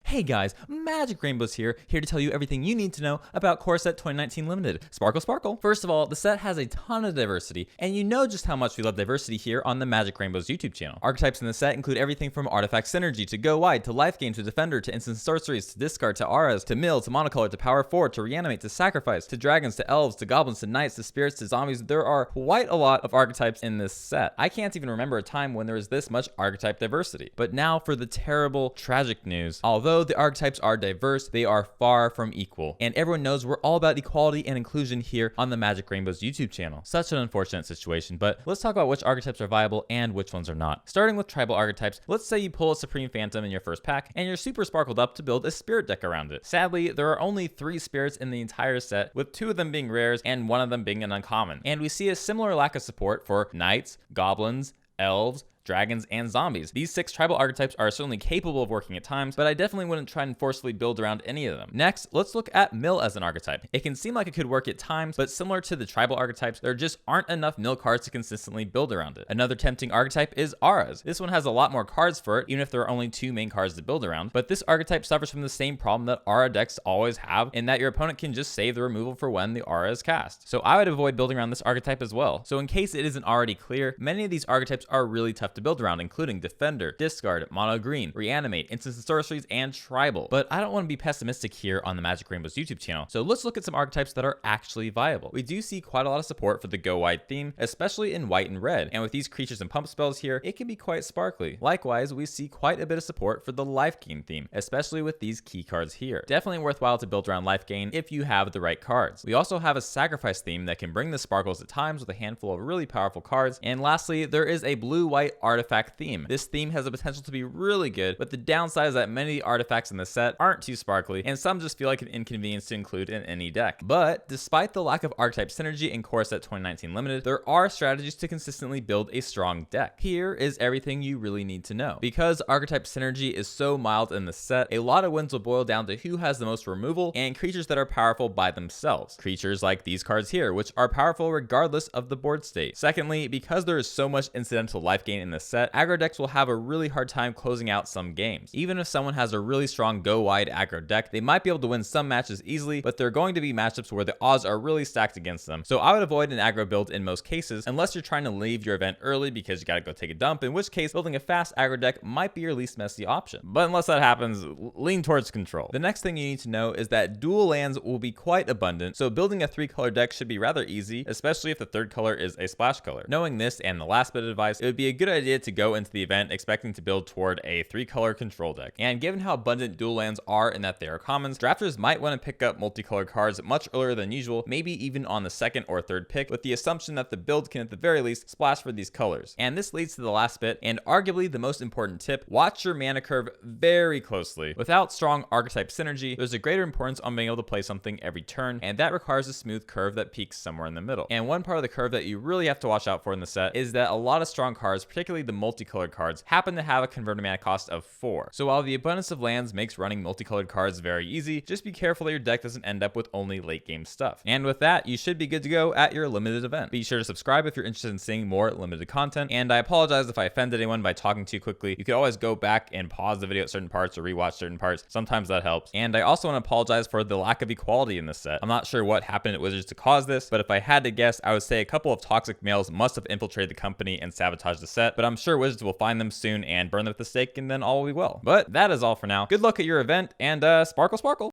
Hey guys, Magic Rainbows here to tell you everything you need to know about Core Set 2019 Limited. Sparkle Sparkle. First of all, the set has a ton of diversity, and you know just how much we love diversity here on the Magic Rainbows YouTube channel. Archetypes in the set include everything from Artifact Synergy to Go Wide to Life Gain to Defender to Instant Sorceries to Discard to Auras to Mill to Monocolor to Power 4 to Reanimate to Sacrifice to Dragons to Elves to Goblins to Knights to Spirits to Zombies. There are quite a lot of archetypes in this set. I can't even remember a time when there was this much archetype diversity. But now for the terrible, tragic news. Although the archetypes are diverse, they are far from equal. And everyone knows we're all about equality and inclusion here on the Magic Rainbows YouTube channel. Such an unfortunate situation, but let's talk about which archetypes are viable and which ones are not. Starting with tribal archetypes, let's say you pull a Supreme Phantom in your first pack and you're super sparkled up to build a spirit deck around it. Sadly, there are only 3 spirits in the entire set, with 2 of them being rares and 1 of them being an uncommon. And we see a similar lack of support for knights, goblins, elves, dragons, and zombies. These 6 tribal archetypes are certainly capable of working at times, but I definitely wouldn't try and forcefully build around any of them. Next, let's look at Mill as an archetype. It can seem like it could work at times, but similar to the tribal archetypes, there just aren't enough Mill cards to consistently build around it. Another tempting archetype is Auras. This one has a lot more cards for it, even if there are only 2 main cards to build around, but this archetype suffers from the same problem that Aura decks always have, in that your opponent can just save the removal for when the Aura is cast. So I would avoid building around this archetype as well. So in case it isn't already clear, many of these archetypes are really tough to build around, including Defender, Discard, Mono Green, Reanimate, Instant Sorceries, and Tribal. But I don't want to be pessimistic here on the Magic Rainbows YouTube channel, so let's look at some archetypes that are actually viable. We do see quite a lot of support for the Go Wide theme, especially in white and red, and with these creatures and pump spells here, it can be quite sparkly. Likewise, we see quite a bit of support for the Life Gain theme, especially with these key cards here. Definitely worthwhile to build around Life Gain if you have the right cards. We also have a Sacrifice theme that can bring the sparkles at times with a handful of really powerful cards, and lastly, there is a blue-white artifact theme. This theme has the potential to be really good, but the downside is that many of the artifacts in the set aren't too sparkly, and some just feel like an inconvenience to include in any deck. But despite the lack of archetype synergy in Core Set 2019 Limited, there are strategies to consistently build a strong deck. Here is everything you really need to know. Because archetype synergy is so mild in the set, a lot of wins will boil down to who has the most removal and creatures that are powerful by themselves. Creatures like these cards here, which are powerful regardless of the board state. Secondly, because there is so much incidental life gain in the set, aggro decks will have a really hard time closing out some games. Even if someone has a really strong go wide aggro deck, they might be able to win some matches easily, but there are going to be matchups where the odds are really stacked against them. So I would avoid an aggro build in most cases, unless you're trying to leave your event early because you gotta go take a dump, in which case building a fast aggro deck might be your least messy option. But unless that happens, lean towards control. The next thing you need to know is that dual lands will be quite abundant, so building a 3-color deck should be rather easy, especially if the 3rd color is a splash color. Knowing this and the last bit of advice, it would be a good idea to go into the event expecting to build toward a 3-color control deck. And given how abundant dual lands are in that they are commons, drafters might want to pick up multicolored cards much earlier than usual, maybe even on the 2nd or 3rd pick, with the assumption that the build can at the very least splash for these colors. And this leads to the last bit, and arguably the most important tip: watch your mana curve very closely. Without strong archetype synergy, there's a greater importance on being able to play something every turn, and that requires a smooth curve that peaks somewhere in the middle. And one part of the curve that you really have to watch out for in the set is that a lot of strong cards, particularly the multicolored cards, happen to have a converted mana cost of 4. So while the abundance of lands makes running multicolored cards very easy, just be careful that your deck doesn't end up with only late game stuff. And with that, you should be good to go at your limited event. Be sure to subscribe if you're interested in seeing more limited content, and I apologize if I offended anyone by talking too quickly. You could always go back and pause the video at certain parts or rewatch certain parts. Sometimes that helps. And I also want to apologize for the lack of equality in this set. I'm not sure what happened at Wizards to cause this, but if I had to guess, I would say a couple of toxic males must have infiltrated the company and sabotaged the set, but I'm sure Wizards will find them soon and burn them at the stake, and then all will be well. But that is all for now. Good luck at your event, and sparkle sparkle!